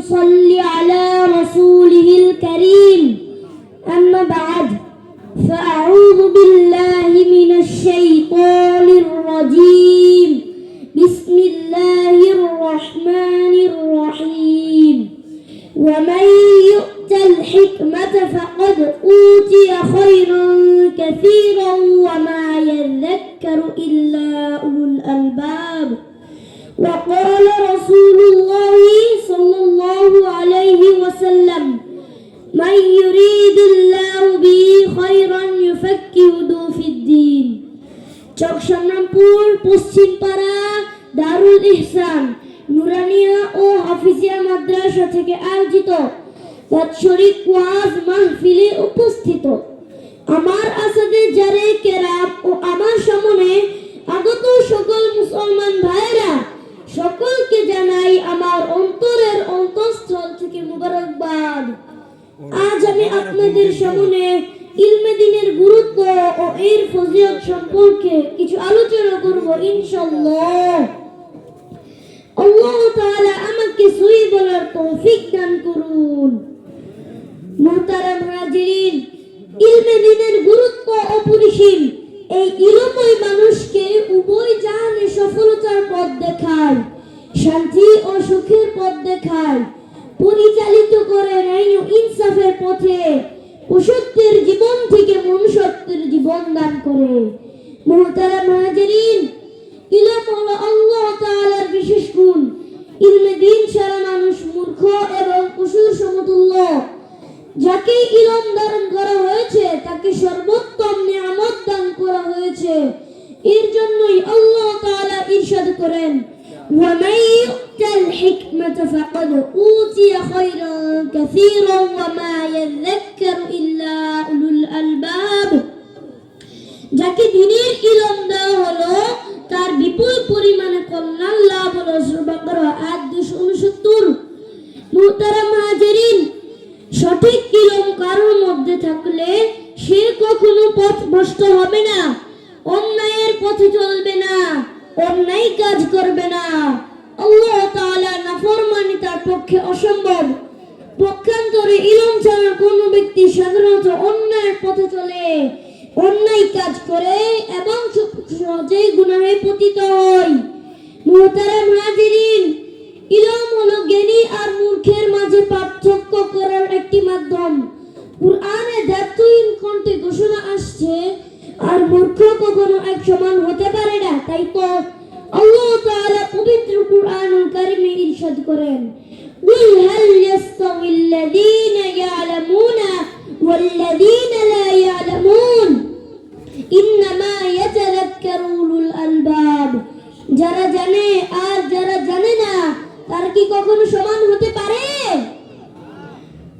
صل على رسوله الكريم أما بعد فأعوذ بالله من الشيطان الرجيم بسم الله الرحمن الرحيم ومن يؤت الحكمة فقد أوتي خيرا كثيرا وما يذكر إلا أولو الألباب وقال رسول الله صلى الله عليه وسلم من يريد الله به خيرا يفقهه في الدين চকশামপুর পশ্চিমপাড়া দারুল ইহসান নুরানিয়া ও হাফিজিয়া মাদ্রাসা থেকে আয়োজিত বাৎসরিক ওয়াজ মাহফিলে উপস্থিত আমার আসাদে জারে কেরাম ও আমার সামনে আগত সকল মুসলমান ভাইরা সকলকে জানাই আমার অন্তরের অন্তঃস্থল থেকে মুবারকবাদ। আজ আমি আপনাদের সামনে ইলমে দ্বীনের গুরুত্ব ও এর ফজিলত সম্পর্কে কিছু আলোচনা করব ইনশাআল্লাহ। আল্লাহ তাআলা আমাকে সহি বলার তৌফিক দান করুন। মুহতারাম হাজিরিন, ইলমে দ্বীনের গুরুত্ব অপরিসীম। এই ইলমই মানুষকে উভয় জাহানে সফলতার পথ দেখায়, শান্তি ও সুখের পথ দেখায়, পরিচালিত করে ন্যায় ও ইনসাফের পথে, পশুত্বের জীবন থেকে মনুষ্যত্বের জীবন দান করে। মুহতারাম হাজিরিন, ইলম হলো আল্লাহ তাআলার বিশেষ গুণ। ইলমে দ্বীন ছাড়া মানুষ মূর্খ এবং পশুর সমতুল্য। যাকে ইলম দান করা হয়েছে তাকে সর্বোত্তম নিয়ামত দান করা হয়েছে। এর জন্যই আল্লাহ তাআলা ইরশাদ করেন, ওয়া মান ইউতাল হিকমাতা ফাকাদ উতিয়া খায়রান কাসীরান ওয়া মা ইয়াযাক্কারু ইল্লা উলুল আলবাব। যাকে দ্বীনের ইলম দেওয়া হলো তার বিপুল পরিমাণে কল্যাণ লাভ হলো। সূরা বাকারা আয়াত 269। মুহতারাম হাজিরিন, সঠিক ইলম কারোর মধ্যে থাকলে সে কখনো পথ ভ্রষ্ট হবে না, অন্যায়ের পথে চলবে না, অন্যায় কাজ করবে না। আল্লাহ তাআলা নাফরমানি তার পক্ষে অসম্ভব। পক্ষান্তরে ইলম ছাড়া কোনো ব্যক্তি সাধারণত অন্যায়ের পথে চলে, অন্যায় কাজ করে এবং সহজেই গুনাহে পতিত হয়। মুহতারাম হাজিরিন, ইলম হলো জ্ঞানী আর মূর্খের মাঝে পার্থক্য করার একটি মাধ্যম। কুরআনে দায়িত্বহীন কণ্ঠে ঘোষণা আসছে, আর মূর্খ কখনো এক সমান হতে পারে না। তাই তো আল্লাহ তাআলা পবিত্র কুরআনুল কারীমে ইরশাদ করেন, কুল হাল ইয়াস্তাউিল্লাযীনা ইয়ালামুনা ওয়াল্লাযীনা লা ইয়ালামুন ইন্নামা ইয়াতাযাক্কারু উলুল আলবাব। যারা জানে আর যারা জানে না তারা কি কখনো সমান হতে পারে?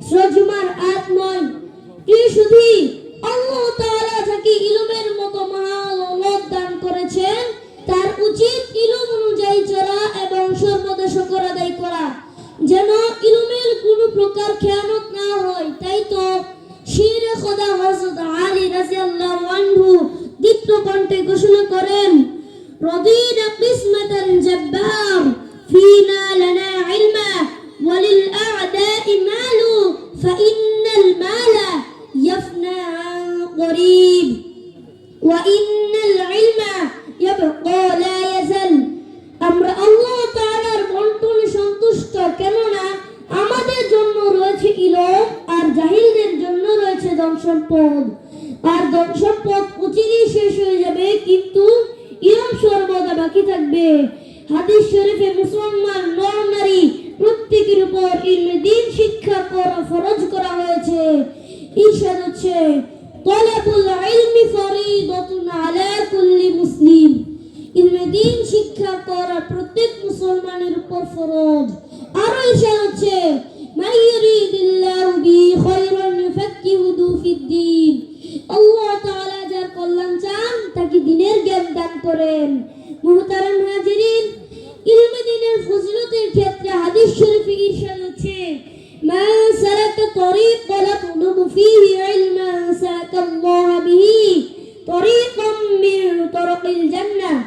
সূরা জুমার আয়াত 9। প্রিয় সুধী, আল্লাহ তাআলা যাকে ইলমের মতো মহাদৌলত দান করেছেন তার উচিত ইলম অনুযায়ী চলা এবং সর্বদা শুকর আদায় করা, যেন ইলমের কোনো প্রকার খেয়ানত না হয়। তাই তো শিরে খোদা হযরত আলী রাদিয়াল্লাহু আনহু দীপ্ত কণ্ঠে ঘোষণা করেন, রদিনা কিসমাতাল জাব্বার ফিনা লানা ইলমা ওয়ালিল আ'দা'i মালু ফাইন্নাল মালা ইয়াফনা করিব ওয়া ইন্নাল ইলমা ইয়াবকা লা ইয়াজাল। আমরা আল্লাহ তাআলার বন্টনে সন্তুষ্ট, কেননা আমাদের জন্য রয়েছে ইলম আর জাহিলদের জন্য রয়েছে ধন সম্পদ। আর ধন সম্পদ অচিরেই শেষ হয়ে যাবে, কিন্তু ইলম সর্বদা বাকি থাকবে। হাদিস শরীফে মুসলমান নর নারী প্রত্যেকের উপর ইলমে দ্বীন শিক্ষা করা ফরজ করা হয়েছে। ইরশাদ হচ্ছে, তালাবুল ইলমি ফরিদাতুন আলা কুল্লি মুসলিম। ইলমে দ্বীন শিক্ষা করা প্রত্যেক মুসলমানের উপর ফরজ। আর ইরশাদ হচ্ছে, মান ইউরিদিল্লাহু বিহি খায়রান ইউফাক্কিহুহু ফিদ্দীন। আল্লাহ তাআলা যার কল্যাণ চান তাকে দ্বীনের জ্ঞান দান করেন। মুহতারাম হাজিরিন, ইলমে দ্বীনের ফজিলতের ক্ষেত্রে হাদিস শরীফে ইরশাদ হচ্ছে, মান সালাকা তরিকান ইয়াতলুবু ফীহি ইলমান সালাকাল্লাহু বিহি তরিকাম মিন তুরুকিল জান্নাহ।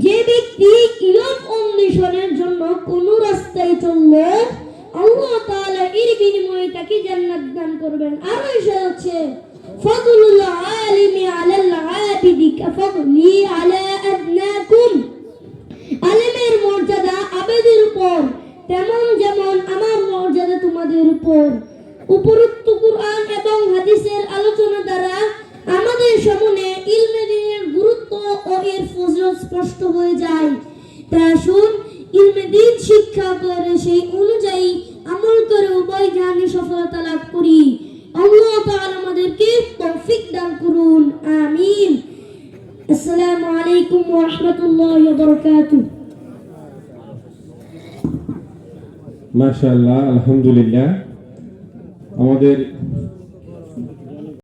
যে ব্যক্তি ইলম অন্বেষণের জন্য কোন রাস্তায় চলল, আল্লাহ তাকে জান্নাত দান করবেন। আর এসে হচ্ছে ফাদলুল আলিমি আলাল আবিদি কাফাদলি আলা আদনাকুম, আলেমের মর্যাদা আবেদের উপর তেমন যেমন আমার মর্যাদা তোমাদের উপর। উপরোক্ত কুরআন এবং হাদিসের আলোচনা দ্বারা আমাদের সামনে ইলমে দ্বীনের গুরুত্ব ও এর ফজিলত স্পষ্ট হয়ে যায়। তাই আসুন ইলমে দ্বীন শিক্ষা করে সেই অনুযায়ী আমল করে উভয় জাহানে সফলতা লাভ করি। আল্লাহ তাআলা আমাদেরকে তৌফিক দান করুন, আমিন। আসসালামু আলাইকুম ওয়া রাহমাতুল্লাহি ওয়া বারাকাতুহু। মাশাআল্লাহ, আলহামদুলিল্লাহ। আমাদের